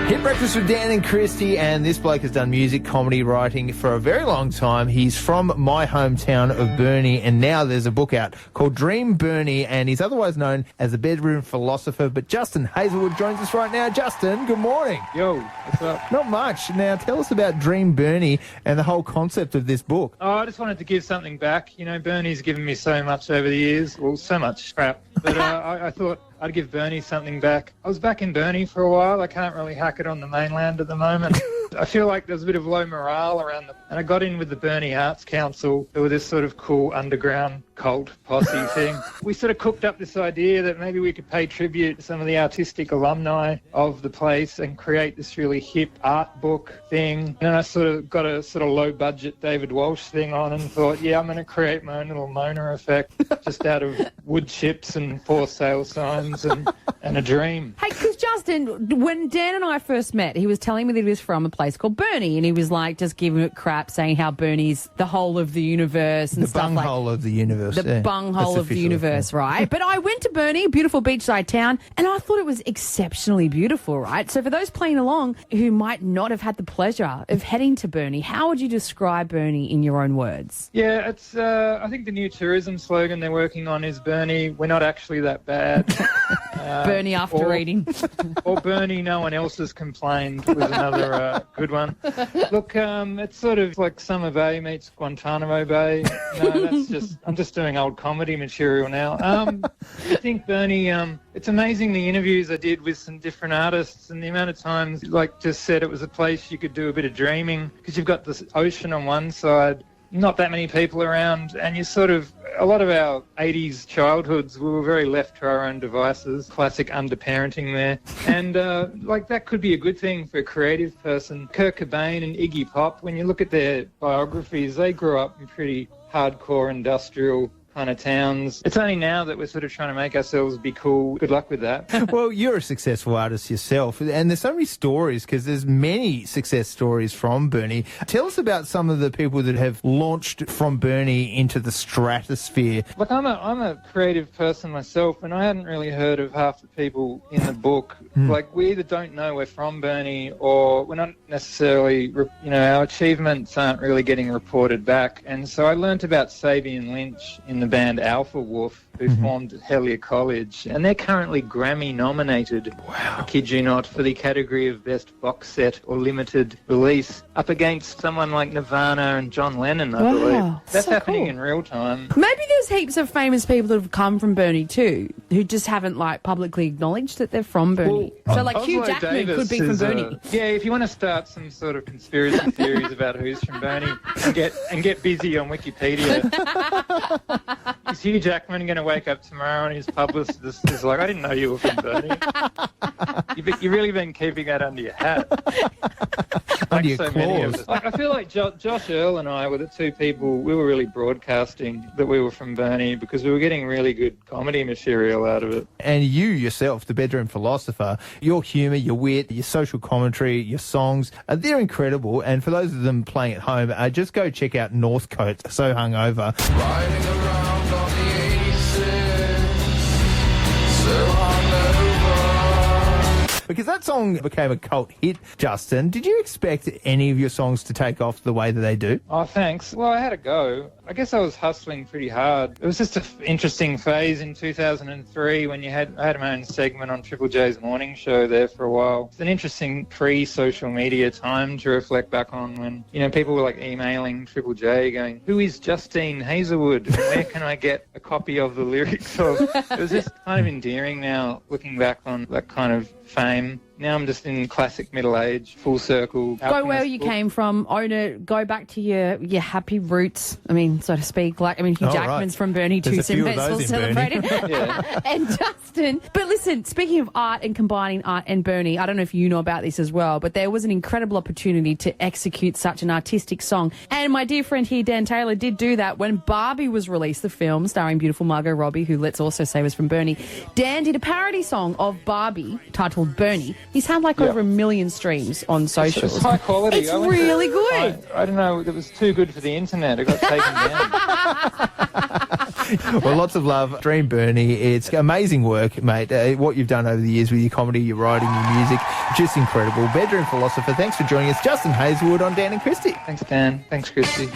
Hit Breakfast with Dan and Christie, and this bloke has done music, comedy, writing for a very long time. He's from my hometown of Burnie, and now there's a book out called Dream Burnie, and he's otherwise known as a bedroom philosopher. But Justin Hazelwood joins us right now. Justin, good morning. Yo, what's up? Not much. Now, tell us about Dream Burnie and the whole concept of this book. Oh, I just wanted to give something back. You know, Bernie's given me so much over the years. Well, so much crap. But I thought I'd give Burnie something back. I was back in Burnie for a while. I can't really hack it on the mainland at the moment. I feel like there's a bit of low morale around and I got in with the Burnie Arts Council. They were this sort of cool underground cult posse thing. We sort of cooked up this idea that maybe we could pay tribute to some of the artistic alumni of the place and create this really hip art book thing. And I sort of got a sort of low budget David Walsh thing on and thought, yeah, I'm going to create my own little Mona effect just out of wood chips and for sale signs and a dream. Hey, because Justin, when Dan and I first met, he was telling me that he was from a place called Burnie, and he was like just giving it crap, saying how Burnie's the whole of the universe and stuff like that. The bunghole of the universe. The bunghole of the universe, right? But I went to Burnie, beautiful beachside town, and I thought it was exceptionally beautiful, right? So for those playing along who might not have had the pleasure of heading to Burnie, how would you describe Burnie in your own words? Yeah, it's. I think the new tourism slogan they're working on is Burnie, we're not actually that bad. Burnie after reading. Or Burnie, no one else has complained was another good one. Look, it's sort of like Summer Bay meets Guantanamo Bay. No, I'm just doing old comedy material now. I think Burnie, it's amazing the interviews I did with some different artists and the amount of times, like just said, it was a place you could do a bit of dreaming because you've got this ocean on one side, not that many people around, and you sort of, a lot of our 80s childhoods, we were very left to our own devices, classic underparenting there. And like that could be a good thing for a creative person. Kurt Cobain and Iggy Pop, when you look at their biographies, they grew up in pretty hardcore industrial kind of towns. It's only now that we're sort of trying to make ourselves be cool. Good luck with that. Well, you're a successful artist yourself, and there's so many stories because there's many success stories from Burnie. Tell us about some of the people that have launched from Burnie into the stratosphere. Look, I'm a creative person myself, and I hadn't really heard of half the people in the book. Like, we either don't know we're from Burnie or we're not necessarily, our achievements aren't really getting reported back. And so I learnt about Sabian Lynch in the band Alpha Wolf, who formed at Hellier College, and they're currently Grammy nominated. Wow. I kid you not, for the category of best box set or limited release, up against someone like Nirvana and John Lennon, I believe. That's so happening cool. In real time. Maybe there's heaps of famous people that have come from Burnie too, who just haven't like publicly acknowledged that they're from Burnie. So like Hugh Oslo Jackman Davis could be from Burnie. Yeah, if you want to start some sort of conspiracy theories about who's from Burnie, and get busy on Wikipedia. Is Hugh Jackman going to wake up tomorrow and his publicist is like, I didn't know you were from Burnie. You've really been keeping that under your hat. Under your so claws. many of us. Like, I feel like Josh Earl and I were the two people, we were really broadcasting that we were from Burnie because we were getting really good comedy material out of it. And you yourself, the bedroom philosopher, your humour, your wit, your social commentary, your songs, they're incredible. And for those of them playing at home, just go check out Northcote, So Hungover. Riding around on the 86, so hungover. Because that song became a cult hit, Justin. Did you expect any of your songs to take off the way that they do? Oh, thanks. Well, I had a go. I guess I was hustling pretty hard. It was just an interesting phase in 2003 when I had my own segment on Triple J's morning show there for a while. It's an interesting pre-social media time to reflect back on when, people were like emailing Triple J going, who is Justine Hazelwood? And where can I get a copy of the lyrics of? It was just kind of endearing now looking back on that kind of fame. Now I'm just in classic middle age, full circle. Go where you came from, go back to your happy roots, so to speak. Hugh Jackman's from Burnie too, so may as well celebrate it. Yeah. And Justin. But listen, speaking of art and combining art and Burnie, I don't know if you know about this as well, but there was an incredible opportunity to execute such an artistic song. And my dear friend here, Dan Taylor, did do that when Barbie was released, the film starring beautiful Margot Robbie, who let's also say was from Burnie. Dan did a parody song of Barbie titled Burnie. He's had over 1 million streams on socials. It's high quality. It's really good. I don't know. It was too good for the internet. It got taken down. Well, lots of love, Dream Burnie. It's amazing work, mate. What you've done over the years with your comedy, your writing, your music, just incredible. Bedroom Philosopher, thanks for joining us. Justin Hazelwood on Dan and Christie. Thanks, Dan. Thanks, Christy.